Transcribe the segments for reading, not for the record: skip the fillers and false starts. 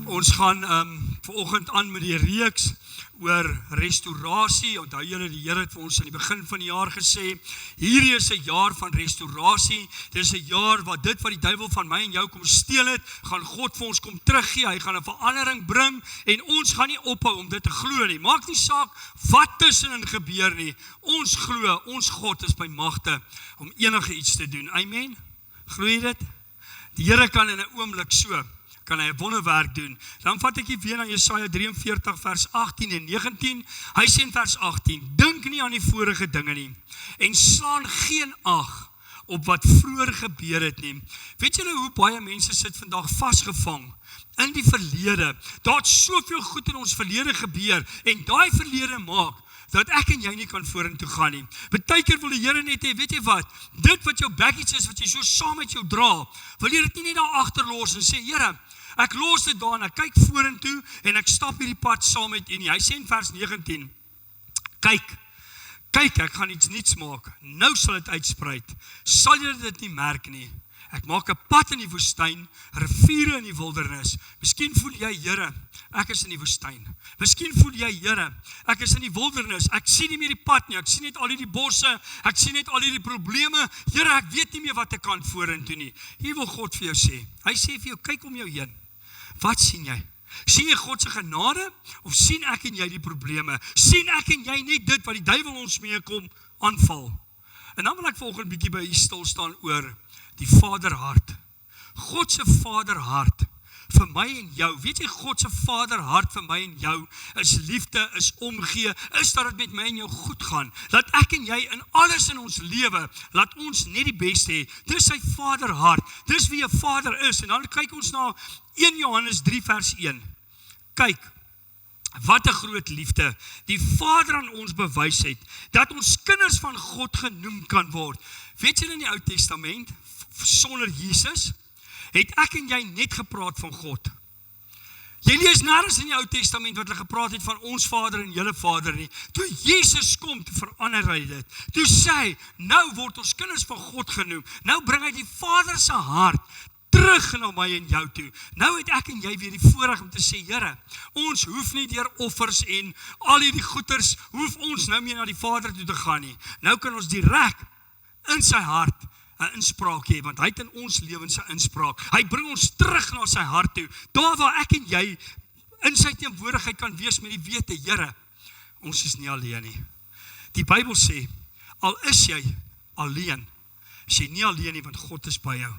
Ons gaan vanoggend aan met die reeks oor restaurasie. Onthou julle, die Here het vir ons aan die begin van die jaar gesê, hierdie is 'n jaar van restaurasie. Dit is 'n jaar wat dit wat die duiwel van my en jou kom steel het, gaan God vir ons kom teruggee. Hy gaan 'n verandering bring en ons gaan nie ophou om dit te glo nie. Maak nie saak wat tussenin gebeur nie. Ons glo, ons God is by magte om enige iets te doen. Amen. Glo jy dit? Die Here kan in 'n oomblik kan hy 'n wonderwerk doen. Dan vat ek weer na Jesaja 43 vers 18 en 19. Hy sê in vers 18, dink nie aan die vorige dinge nie en slaan geen ag op wat vroeër gebeur het nie. Weet julle hoe baie mense sit vandag vasgevang in die verlede? Daar het soveel goed in ons verlede gebeur en daai verlede maak dat ek en jy nie kan vorentoe gaan nie. Partykeer wil die Here net hê, weet jy wat, dit wat jou baggage is, wat jy so saam met jou dra, wil jy dit nie net daar agterlos en sê, Here, ek los dit daar en ek kyk vorentoe en ek stap hierdie pad saam met U nie. Hy sê in vers 19, kyk, ek gaan iets nuuts maak, nou sal dit uitspruit, sal jy dit nie merk nie. Ek maak 'n pad in die woestyn, riviere in die wildernis. Miskien voel jy, Here, ek is in die woestyn. Miskien voel jy, Here, ek is in die wildernis. Ek sien nie meer die pad nie. Ek sien net al hierdie bosse. Ek sien net al hierdie probleme. Here, ek weet nie meer wat ek kan vorentoe nie. Hier wil God vir jou sê. Hy sê vir jou, kyk om jou heen. Wat sien jy? Sien jy God se genade of sien ek en jy die probleme? Sien ek en jy net dit wat die duiwel ons mee kom aanval? En dan wil ek volgende bietjie by hier stil staan oor die vaderhart. God se vaderhart vir my en jou. Weet jy, God se vaderhart vir my en jou is liefde, is omgee, is dat dit met my en jou goed gaan. Laat ek en jy in alles in ons lewe, laat ons net die beste hê. Dis sy vaderhart. Dis wie 'n vader is. En dan kyk ons na 1 Johannes 3 vers 1. Kyk, wat 'n groot liefde die Vader aan ons bewys het, dat ons kinders van God genoem kan word. Weet julle in die Ou Testament, sonder Jesus, het ek en jy net gepraat van God. Jy lees nêrens in die Ou Testament wat hulle gepraat het van ons Vader en julle Vader nie. Toe Jesus kom, te verander hy dit. Toe sê hy, nou word ons kinders van God genoem. Nou bring hy die Vader se hart terug na my en jou toe. Nou het ek en jy weer die voorreg om te sê, Here, ons hoef nie deur offers en al hierdie goeders, hoef ons nou meer na die Vader toe te gaan nie. Nou kan ons direk in sy hart 'n inspraak hê, want hy het in ons lewens 'n inspraak. Hy bring ons terug na sy hart toe, daar waar ek en jy in sy teenwoordigheid kan wees met die wete, Here, ons is nie alleen nie. Die Bybel sê, al is jy alleen, is jy nie alleen nie, want God is by jou.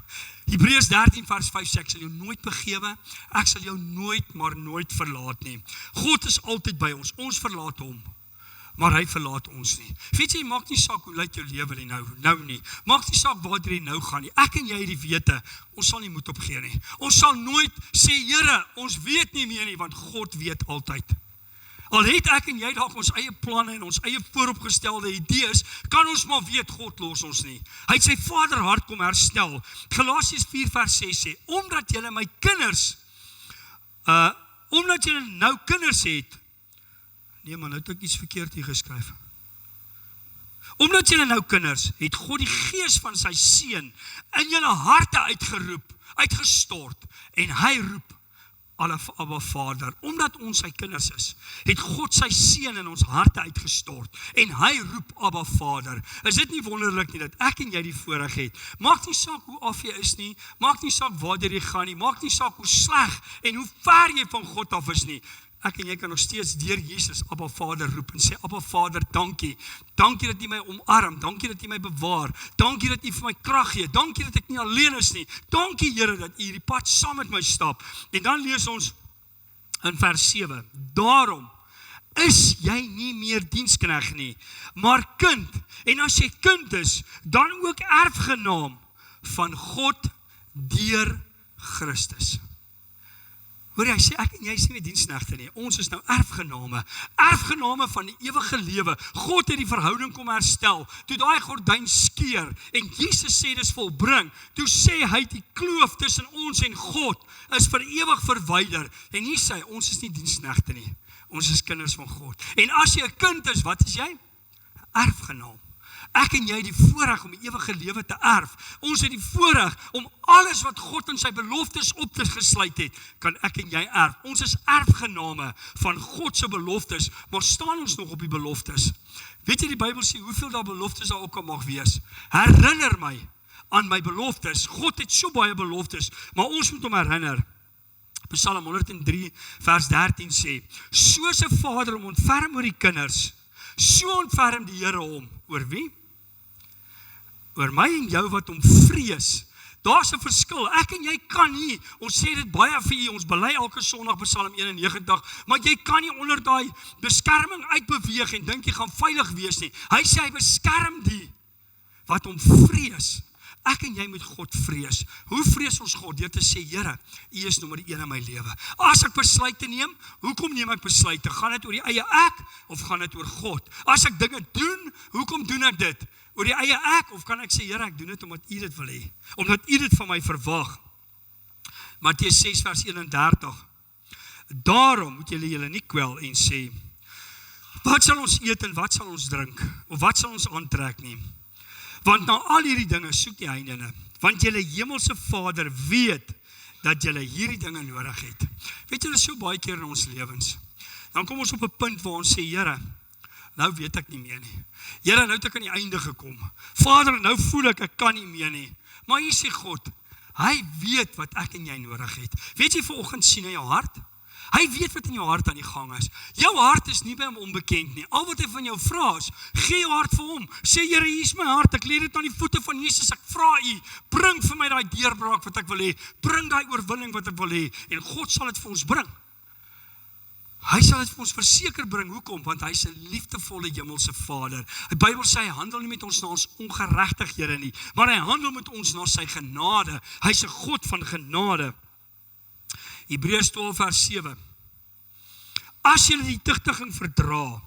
Hebreërs 13 vers 5 sê, ek sal jou nooit begewe, ek sal jou nooit maar nooit verlaat nie. God is altyd by ons, ons verlaat hom, maar hy verlaat ons nie. Weet jy, maak nie saak hoe lyk jou lewe nie nou nie. Maak nie saak waar jy nou gaan nie. Ek en jy het die wete, ons sal nie moed opgee nie. Ons sal nooit sê, Here, ons weet nie meer nie, want God weet altyd. Al het ek en jy dalk ons eie planne en ons eie vooropgestelde idees, kan ons maar weet, God los ons nie. Hy het sy vaderhart kom herstel. Galasiërs 4 vers 6 sê, omdat julle my kinders, omdat julle nou kinders het, nee man, nou het ek iets verkeerd hier geskryf. Omdat julle nou kinders, het God die gees van sy seun in julle harte uitgestort, en hy roep Abba Vader. Omdat ons sy kinders is, het God sy seun in ons harte uitgestort, en hy roep Abba Vader. Is dit nie wonderlik nie, dat ek en jy die voorreg het? Maak nie saak hoe af jy is nie, maak nie saak waar jy gaan nie, maak nie saak hoe sleg en hoe ver jy van God af is nie. Ek en jy kan nog steeds deur Jesus Abba Vader roep en sê, Abba Vader, dankie. Dankie dat U my omarm, dankie dat U my bewaar, dankie dat U vir my krag gee, dankie dat ek nie alleen is nie, dankie Here dat U hierdie pad saam met my stap. En dan lees ons in vers 7, daarom is jy nie meer dienskneg nie, maar kind. En as jy kind is, dan ook erfgenaam van God deur Christus. Hoor jy, hy sê, ek en jy is nie meer diensknegte nie, ons is nou erfgename van die ewige lewe. God het die verhouding kom herstel, toe daai gordyn skeur, en Jesus sê dis volbring, toe sê hy die kloof tussen ons en God, is vir ewig verwyder, en hier sê, ons is nie diensknegte nie, ons is kinders van God. En as jy 'n kind is, wat is jy? Erfgenaam. Ek en jy het die voorreg om die ewige lewe te erf. Ons het die voorreg om alles wat God in sy beloftes op te gesluit het, kan ek en jy erf. Ons is erfgename van God se beloftes, maar staan ons nog op die beloftes? Weet jy, die Bybel sê, hoeveel daar beloftes daar ook al mag wees. Herinner my aan my beloftes. God het so baie beloftes, maar ons moet hom herinner. Psalm 103 vers 13 sê, soos 'n vader hom ontferm oor die kinders, so ontferm die Here hom. Oor wie? Oor my en jou wat hom vrees. Daar's 'n verskil. Ek en jy kan nie, ons sê dit baie vir u, ons bely elke Sondag Psalm 91, maar jy kan nie onder daai beskerming uitbeweeg en dink jy gaan veilig wees nie. Hy sê hy beskerm die wat hom vrees. Ek en jy moet God vrees. Hoe vrees ons God? Deur te sê, Here, U is nommer 1 in my lewe. As ek besluite neem, hoekom neem ek besluite? Gaan dit oor die eie ek of gaan dit oor God? As ek dinge doen, hoekom doen ek dit? Oor die eie ek of kan ek sê, Here, ek doen dit omdat U dit wil hê, omdat U dit van my verwag. Matteus 6 vers 31. Daarom moet julle nie kwel en sê, wat sal ons eet en wat sal ons drink? Of wat sal ons aantrek nie? Want na al hierdie dinge soek die heidene, want julle hemelse Vader weet dat julle hierdie dinge nodig het. Weet julle, so baie keer in ons lewens, dan kom ons op 'n punt waar ons sê, Here, nou weet ek nie meer nie. Here, nou het ek aan die einde gekom. Vader, nou voel ek kan nie meer nie. Maar hier sê God, hy weet wat ek en jy nodig het. Weet jy, vanoggend sien hy jou hart? Hy weet wat in jou hart aan die gang is. Jou hart is nie by hom onbekend nie. Al wat hy van jou vra is, gee jou hart vir hom. Sê, Here, hier is my hart, ek lê dit aan die voete van Jesus, ek vra U, bring vir my daai deurbraak wat ek wil hê, bring daai oorwinning wat ek wil hê, en God sal dit vir ons bring. Hy sal dit vir ons verseker bring. Hoekom? Want hy is 'n liefdevolle hemelse Vader. Die Bybel sê, hy handel nie met ons na ons ongeregtighede nie, maar hy handel met ons na sy genade. Hy is 'n God van genade. Hebreërs 12 vers 7. As julle die tugtiging verdra,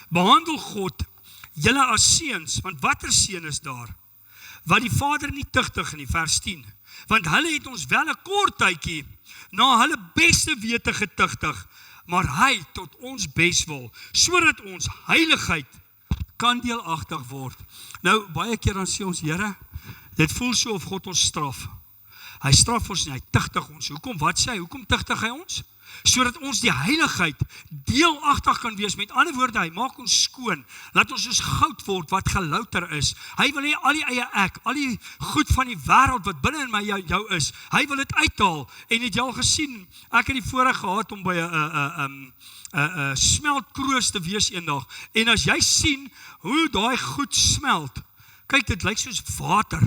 behandel God julle as seuns, want watter seun is daar? Wat die Vader nie tugtig nie, vers 10. Want hulle het ons wel 'n kort tydjie na hulle beste wete getugtig, maar hy tot ons beswil, sodat ons heiligheid kan deelagtig word. Nou, baie keer dan sê ons, Here, dit voel so of God ons straf. Hy straf ons nie, hy tugtig ons. Hoekom? Wat sê hy? Hoekom tugtig hy ons? Sodat ons die heiligheid deelagtig kan wees. Met ander woorde, hy maak ons skoon. Laat ons soos goud word wat gelouter is. Hy wil hê al die eie ek, al die goed van die wêreld wat binne in my jou is, hy wil dit uithaal. En het jy al gesien, ek het die voorreg gehad om by 'n smeltkroos te wees eendag. En as jy sien hoe daai goed smelt, kyk, dit lyk soos water,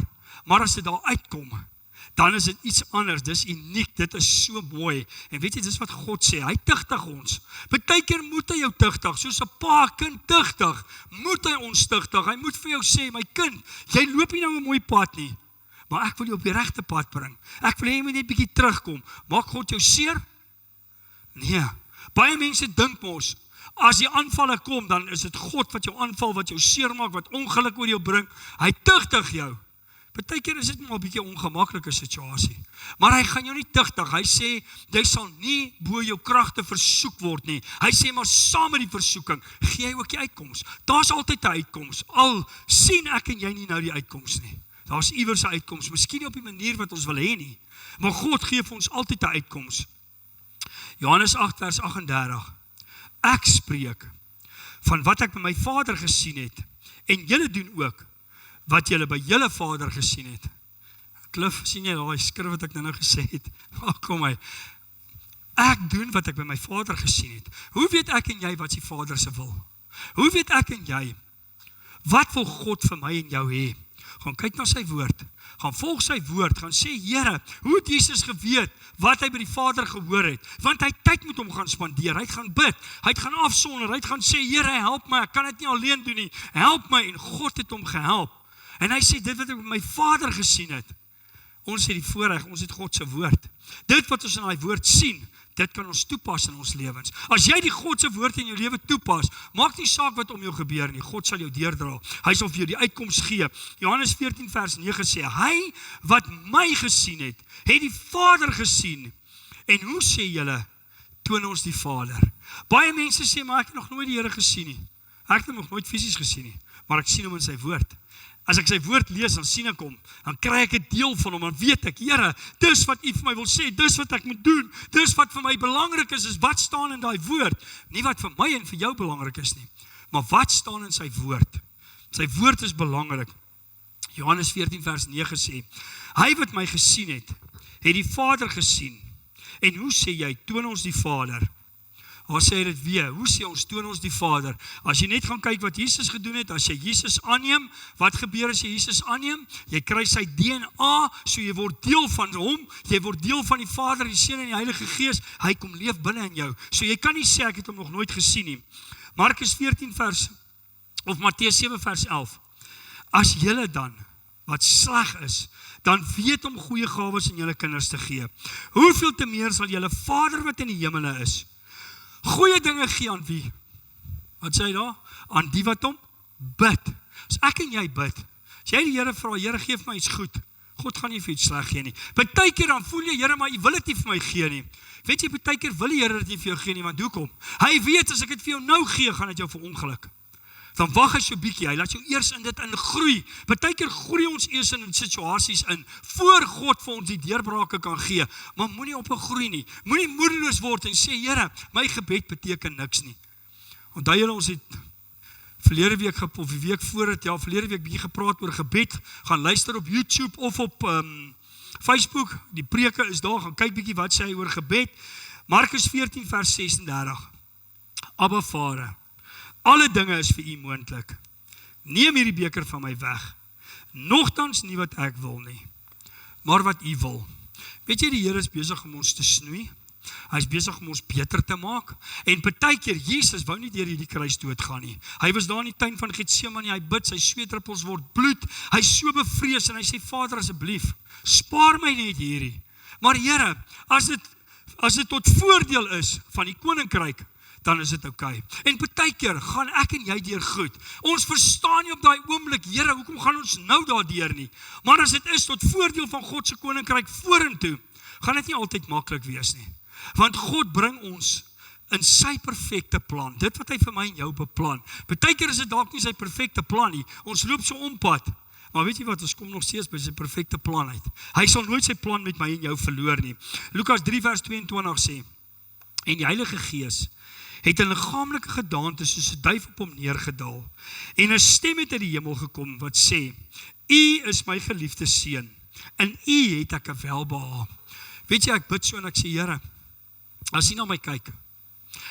maar as dit daar uitkom, dan is dit iets anders, dis uniek, dit is so mooi. En weet jy, dis wat God sê, hy tugtig ons. Partykeer moet hy jou tugtig, soos 'n pa kind tugtig, moet hy ons tugtig. Hy moet vir jou sê, my kind, jy loop nie nou 'n mooi pad nie, maar ek wil jou op die regte pad bring. Ek wil hê jy moet net 'n bietjie terugkom. Maak God jou seer? Nee. Baie mense dink mos, as die aanvalle kom, dan is dit God wat jou aanval, wat jou seer maak, wat ongeluk oor jou bring. Hy tugtig jou. Partykeer is dit maar 'n bietjie 'n ongemaklike situasie. Maar hy gaan jou nie tugtig. Hy sê, jy sal nie bo jou kragte versoek word nie. Hy sê, maar saam met die versoeking, gee hy ook die uitkoms. Daar's altyd 'n uitkoms. Al sien ek en jy nie nou die uitkoms nie. Daar's iewers 'n uitkoms. Miskien nie op die manier wat ons wil hê nie. Maar God gee vir ons altyd 'n uitkoms. Johannes 8 vers 38. Ek spreek van wat ek by my Vader gesien het, en julle doen ook wat julle by julle Vader gesien het. Klif, sien jy daai skrif wat ek nou gesê het? Kom my. Ek doen wat ek by my Vader gesien het. Hoe weet ek en jy wat die Vader se wil? Hoe weet ek en jy wat wil God vir my en jou hê? Gaan kyk na sy woord. Gaan volg sy woord. Gaan sê, Here, hoe het Jesus geweet wat hy by die Vader gehoor het? Want hy het tyd met hom gaan spandeer. Hy het gaan bid. Hy het gaan afsonder. Hy het gaan sê, Here, help my. Ek kan dit nie alleen doen nie. Help my. En God het hom gehelp. En hy sê, dit wat ek by my Vader gesien het. Ons het die voorreg, ons het God se woord. Dit wat ons in daai woord sien, dit kan ons toepas in ons lewens. As jy die God se woord in jou lewe toepas, maak nie saak wat om jou gebeur nie. God sal jou deurdra. Hy sal vir jou die uitkoms gee. Johannes 14 vers 9 sê, hy wat my gesien het die Vader gesien. En hoe sê julle, toon ons die Vader? Baie mense sê, maar ek het nog nooit die Here gesien nie. Ek het hom nog nooit fisies gesien nie, maar ek sien hom in sy woord. As ek sy woord lees, dan sien ek hom, dan kry ek 'n deel van hom, dan weet ek, Here, dis wat U vir my wil sê, dis wat ek moet doen, dis wat vir my belangrik is wat staan in daai woord, nie wat vir my en vir jou belangrik is nie, maar wat staan in sy woord. Sy woord is belangrik. Johannes 14 vers 9 sê, hy wat my gesien het die Vader gesien. En hoe sê jy, toon ons die Vader? Waar sê hy dit weer? Hoe sê ons, toon ons die Vader? As jy net gaan kyk wat Jesus gedoen het, as jy Jesus aanneem, wat gebeur as jy Jesus aanneem? Jy kry sy DNA, so jy word deel van hom, jy word deel van die Vader, die Seun en die Heilige Gees, hy kom leef binne in jou. So jy kan nie sê, ek het hom nog nooit gesien nie. Markus 14 vers, of Matteus 7 vers 11. As julle dan, wat sleg is, dan weet om goeie gawes aan julle kinders te gee. Hoeveel te meer sal julle Vader wat in die hemele is, goeie dinge gee aan wie? Wat sê hy daar? Aan die wat hom bid. As ek en jy bid, as jy die Here vra, Here gee vir my iets goed, God gaan nie vir iets sleg gee nie. Partykeer dan voel jy, Here, maar U wil dit nie vir my gee nie. Weet jy, partykeer wil die Here dit nie vir jou gee nie, want hoekom? Hy weet, as ek dit vir jou nou gee, gaan dit jou verongeluk. Dan wag hy so bietjie, hy laat jou eers in dit ingroei. Partykeer groei ons eers in situasies in, voor God vir ons die deurbrake kan gee, maar moenie op 'n groei nie, moenie moedeloos word en sê, Here, my gebed beteken niks nie. Onthou julle, ons het verlede week, of die week voor het, verlede week bietjie gepraat oor gebed, gaan luister op YouTube of op Facebook, die preke is daar, gaan kyk bietjie wat sê hy oor gebed. Markus 14 vers 36, Abba Vader, alle dinge is vir U moontlik. Neem hierdie beker van my weg. Nogtans nie wat ek wil nie, maar wat U wil. Weet jy, die Here is besig om ons te snoei. Hy is besig om ons beter te maak. En partykeer, Jesus wou nie deur hierdie kruis doodgaan nie. Hy was daar in die tuin van Getsemane, hy bid, sy sweetdruppels word bloed. Hy is so bevrees en hy sê, Vader, asseblief, spaar my net hierdie. Maar Here, as dit tot voordeel is van die koninkryk, dan is dit oukei. En partykeer gaan ek en jy deur goed. Ons verstaan nie op daai oomblik, Here, hoekom gaan ons nou daardeur nie? Maar as dit is tot voordeel van God se koninkryk vorentoe, gaan dit nie altyd maklik wees nie. Want God bring ons in sy perfekte plan. Dit wat hy vir my en jou beplan. Partykeer is dit dalk nie sy perfekte plan nie. Ons loop so ompad. Maar weet jy wat, ons kom nog steeds by sy perfekte plan uit. Hy sal nooit sy plan met my en jou verloor nie. Lukas 3 vers 22 sê, en die Heilige Gees het 'n liggaamlike gedaante soos 'n duif op hom neergedaal. En 'n stem het uit die hemel gekom wat sê, U is my geliefde seun, in U het ek 'n welbehae. Weet jy, ek bid so en ek sê, Here, as U na my kyk,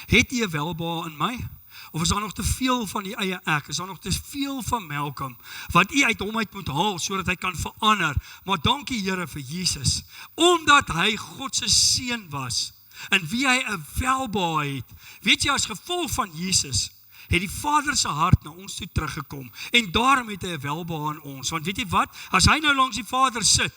het U 'n welbehae in my? Of is daar nog te veel van die eie ek? Is daar nog te veel van Malcolm, wat U uit hom uit moet haal, sodat hy kan verander? Maar dankie Here vir Jesus, omdat hy God se seun was, en wie hy 'n welbehae het. Weet jy, as gevolg van Jesus, het die Vader se hart na ons toe teruggekom, en daarom het hy 'n welbehae in ons. Want weet jy wat, as hy nou langs die Vader sit,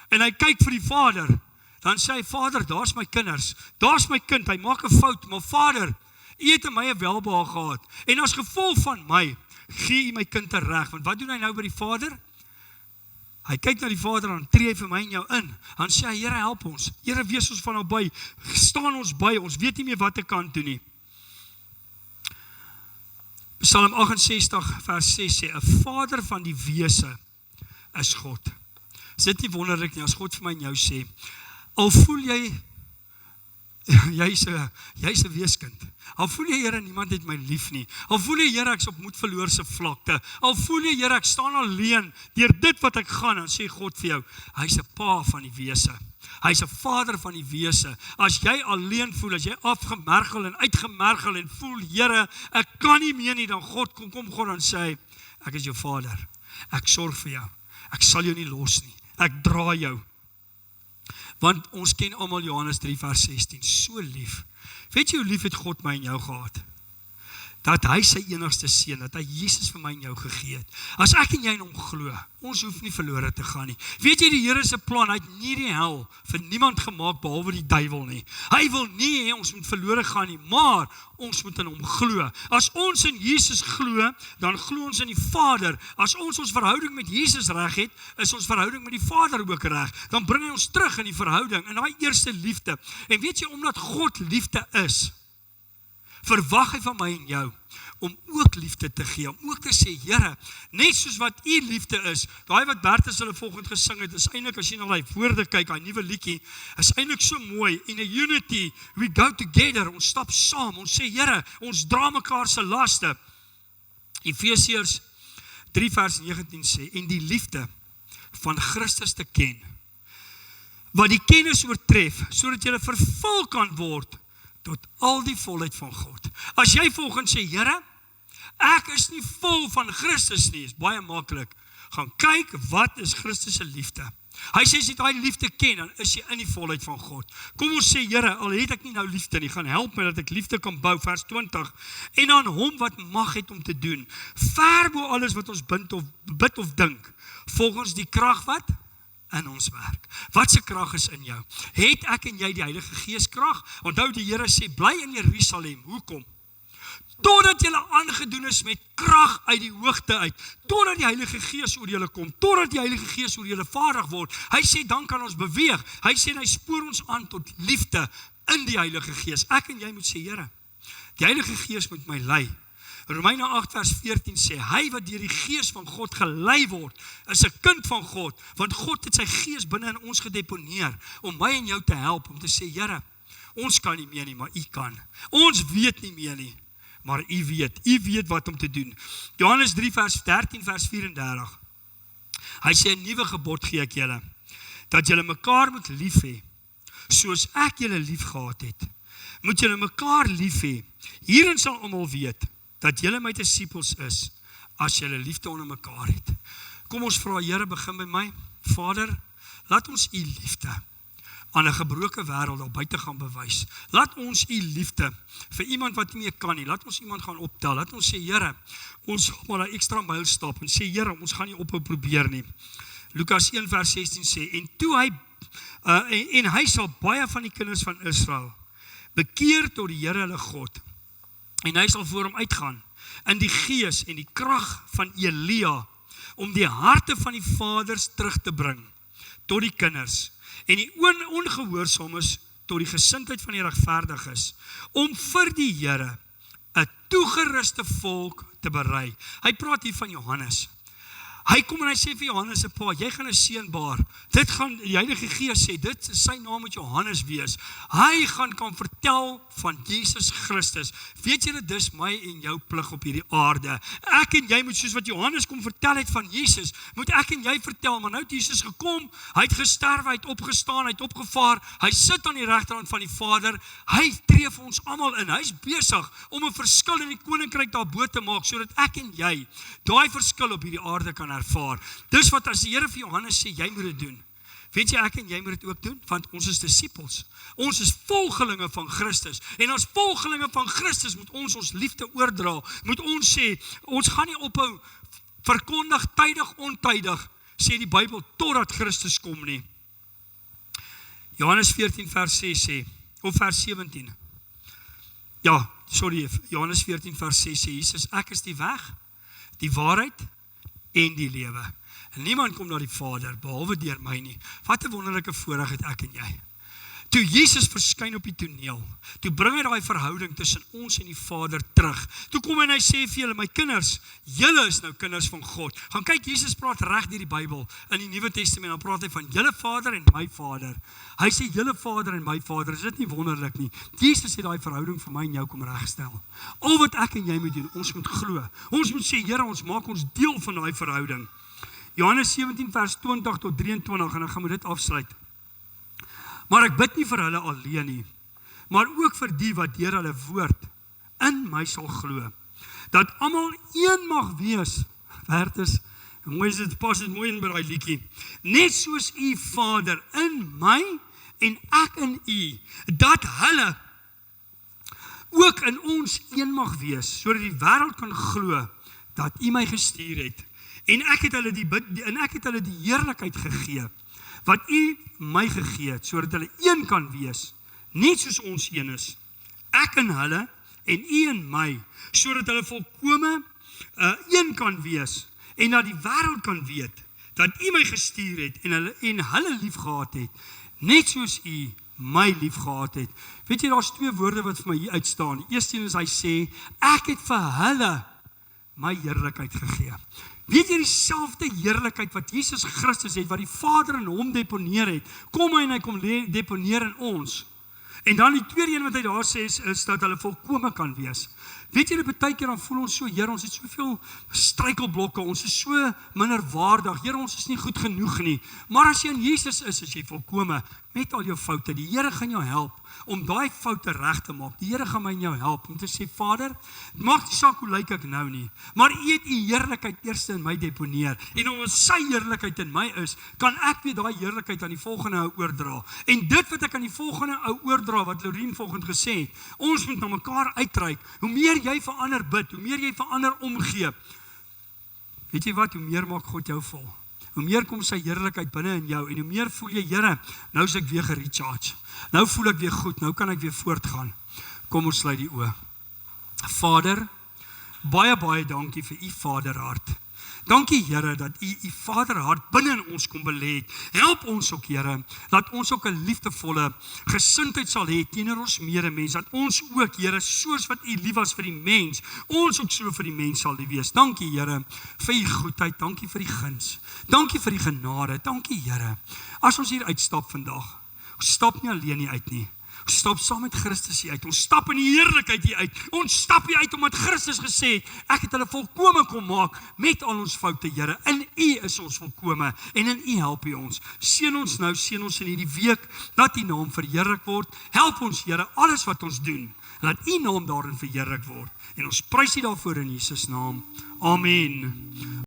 en hy kyk vir die Vader, dan sê hy, Vader, daar's my kinders, daar's my kind, hy maak 'n fout, maar Vader, U het in my 'n welbehae gehad, en as gevolg van my, gee U my kind reg. Want wat doen hy nou by die Vader? Hy kyk na die Vader, dan tree hy vir my en jou in, dan sê hy, Here, help ons, Here, wees ons van naby, staan ons by, ons weet nie meer wat te kan doen nie. Psalm 68 vers 6 sê, 'n Vader van die wese is God. Is dit nie wonderlik nie, as God vir my en jou sê, al voel jy, jy's 'n weeskind, al voel jy, Here, niemand het my lief nie, al voel jy, Here, ek's op moedverloorse vlakte, al voel jy, Here, ek staan alleen, deur dit wat ek gaan, dan sê God vir jou, hy's 'n pa van die wese, hy's 'n Vader van die wese. As jy alleen voel, as jy afgemergel en uitgemergel en voel, Here, ek kan nie meer nie, dan kom God dan sê, ek is jou Vader, ek sorg vir jou, ek sal jou nie los nie, ek dra jou. Want ons ken almal Johannes 3 vers 16, so lief. Weet jy hoe lief het God my en jou gehad? Dat hy sy enigste seun, dat hy Jesus vir my en jou gegee het. As ek en jy in hom glo, ons hoef nie verlore te gaan nie. Weet jy, die Here se plan, hy het nie die hel vir niemand gemaak behalwe die duiwel nie. Hy wil nie hê ons moet verlore gaan nie, maar ons moet in hom glo. As ons in Jesus glo, dan glo ons in die Vader. As ons verhouding met Jesus reg het, is ons verhouding met die Vader ook reg. Dan bring hy ons terug in die verhouding, in daai eerste liefde. En weet jy, omdat God liefde is, verwag hy van my en jou, om ook liefde te gee, om ook te sê, Here, net soos wat u liefde is, daai wat Bertus hulle volgend gesing het, is eintlik, as jy na die woorde kyk, die nuwe liedjie, is eintlik so mooi, in a unity, we go together, ons stap saam, ons sê, Here, ons dra mekaar se laste. Efesiërs 3 vers 19 sê, en die liefde van Christus te ken, wat die kennis oortref, sodat jy vervul kan word, tot al die volheid van God. As jy volgens sê, Here, ek is nie vol van Christus nie, is baie maklik, gaan kyk, wat is Christus se liefde? Hy sê, as jy daai liefde ken, dan is jy in die volheid van God. Kom ons sê, Here, al het ek nie nou liefde nie, gaan help my dat ek liefde kan bou, vers 20, en aan hom wat mag het om te doen, ver bo alles wat ons bid of dink, volgens die krag wat? In ons werk. Wat se krag is in jou? Het ek en jy die Heilige Gees krag? Onthou die Here sê, bly in Jerusalem. Hoekom? Totdat julle aangedoen is met krag uit die hoogte uit, totdat die Heilige Gees oor julle kom, totdat die Heilige Gees oor julle vaardig word. Hy sê, dan kan ons beweeg. Hy sê, hy spoor ons aan tot liefde in die Heilige Gees. Ek en jy moet sê, Here, die Heilige Gees moet my lei. Romeine 8 vers 14 sê, hy wat deur die Gees van God gelei word, is 'n kind van God, want God het sy Gees binne in ons gedeponeer, om my en jou te help, om te sê, Here, ons kan nie meer nie, maar u kan. Ons weet nie meer nie, maar u weet wat om te doen. Johannes 3 vers 13 vers 34, hy sê, 'n nuwe gebod gee ek julle, dat julle mekaar moet lief hê, soos ek julle lief gehad het. Moet julle mekaar lief hê. Hierin sal almal weet, dat julle my disippels is, as julle liefde onder mekaar het. Kom ons vra, Here, begin by my. Vader, laat ons u liefde aan 'n gebroke wêreld daar buite gaan bewys. Laat ons u liefde vir iemand wat nie meer kan nie, laat ons iemand gaan optel. Laat ons sê, Here, ons gaan maar 'n ekstra myl stap en sê, Here, ons gaan nie ophou probeer nie. Lukas 1 vers 16 sê, en hy sal baie van die kinders van Israel bekeer tot die Here hulle God. En hy sal voor hom uitgaan in die gees en die krag van Elia, om die harte van die vaders terug te bring tot die kinders, en die ongehoorsaames tot die gesindheid van die regverdiges, om vir die Here 'n toegeruste volk te berei. Hy praat hier van Johannes. Hy kom en hy sê vir Johannes se pa, jy gaan 'n seun baar. Dit gaan die Heilige Gees sê, dit sy naam moet Johannes wees. Hy gaan kan vertel van Jesus Christus. Weet julle, dis my en jou plig op hierdie aarde. Ek en jy moet, soos wat Johannes kom vertel het van Jesus, moet ek en jy vertel, maar nou het Jesus gekom, hy het gesterf, hy het opgestaan, hy het opgevaar, hy sit aan die regterhand van die Vader, hy tree vir ons almal in, hy is besig om 'n verskil in die koninkryk daarbo te maak, sodat ek en jy daai verskil op hierdie aarde kan ervaar. Dis wat as die Here vir Johannes sê, jy moet dit doen. Weet jy, ek en jy moet dit ook doen, want ons is disippels. Ons is volgelinge van Christus. En as volgelinge van Christus moet ons liefde oordra. Moet ons sê, ons gaan nie ophou verkondig tydig ontydig, sê die Bybel, totdat Christus kom nie. Johannes 14 vers 6 sê, of vers 17. Johannes 14 vers 6 sê, Jesus, ek is die weg, die waarheid en die lewe. En niemand kom na die Vader, behalwe deur my nie. Wat 'n wonderlike voorreg het ek en jy. Toe Jesus verskyn op die toneel, toe bring hy daai verhouding tussen ons en die Vader terug. Toe kom hy en hy sê vir julle, my kinders, julle is nou kinders van God. Gaan kyk, Jesus praat reg deur die Bybel, in die Nuwe Testament, dan praat hy van julle Vader en my Vader. Hy sê julle Vader en my Vader, is dit nie wonderlik nie? Jesus het daai verhouding vir my en jou kom regstel. Al wat ek en jy moet doen, ons moet glo. Ons moet sê, Here, ons maak ons deel van daai verhouding. Johannes 17 vers 20 tot 23, en dan gaan we dit afsluit. Maar ek bid nie vir hulle alleen nie, maar ook vir die wat deur hulle woord in my sal glo, dat almal een mag wees. Bertus, mooi is dit, pas dit mooi in by daai liedjie. Net soos u Vader in my en ek in u, dat hulle ook in ons een mag wees, sodat die wêreld kan glo dat u my gestuur het. En ek het hulle die heerlikheid gegee, wat u my gegee het, sodat hulle een kan wees, net soos ons een is. Ek in hulle en u in my, sodat hulle volkome een kan wees, en dat die wêreld kan weet, dat u my gestuur het, en hulle lief gehad het, net soos u my lief gehad het. Weet jy, daar's 2 woorde wat vir my hier uitstaan. Die eerste een is hy sê, ek het vir hulle my heerlikheid gegee. Weet jy dieselfde heerlikheid wat Jesus Christus het, wat die Vader in hom deponeer het, kom hy en hy kom deponeer in ons. En dan die tweede een wat hy daar sê, is dat hulle volkome kan wees. Weet jy, baie keer dan voel ons so, Here, ons het soveel struikelblokke, ons is so minderwaardig, Here, ons is nie goed genoeg nie. Maar as jy in Jesus is jy volkome, met al jou foute. Die Here gaan jou help om daai foute reg te maak. Die Here gaan my en jou help om te sê, Vader, maak nie saak hoe lyk ek nou nie, maar U het U heerlikheid eers in my deponeer. En omdat sy heerlikheid in my is, kan ek weer daai heerlikheid aan die volgende ou oordra. En dit wat ek aan die volgende ou oordra, wat Lorien vanoggend gesê het, ons moet na mekaar uitreik. Hoe meer jy vir ander bid, hoe meer jy vir ander omgee, weet jy wat, hoe meer maak God jou vol. Hoe meer kom sy heerlikheid binne in jou, en hoe meer voel jy, Here, nou is ek weer gerecharge. Nou voel ek weer goed, nou kan ek weer voortgaan. Kom ons sluit die oë. Vader, baie dankie vir U Vaderhart. Dankie, Here, dat U Vaderhart binne in ons kom belê het. Help ons ook, Here, dat ons ook 'n liefdevolle gesindheid sal hê teenoor ons medemens, dat ons ook, Here, soos wat U lief was vir die mens, ons ook so vir die mens sal wees. Dankie, Here, vir U goedheid, dankie vir die guns, dankie vir die genade, dankie, Here. As ons hier uitstap vandag, ons stap nie alleen hier uit nie. Ons stap saam met Christus hier uit. Ons stap in die heerlikheid hier uit. Ons stap hier uit omdat Christus gesê het, ek het hulle volkome kom maak met al ons foute, Here. In U is ons volkome en in U help U ons. Seën ons nou, seën ons in hierdie week, dat U naam verheerlik word. Help ons, Here, alles wat ons doen, laat U naam daarin verheerlik word. En ons prys U daarvoor in Jesus naam. Amen.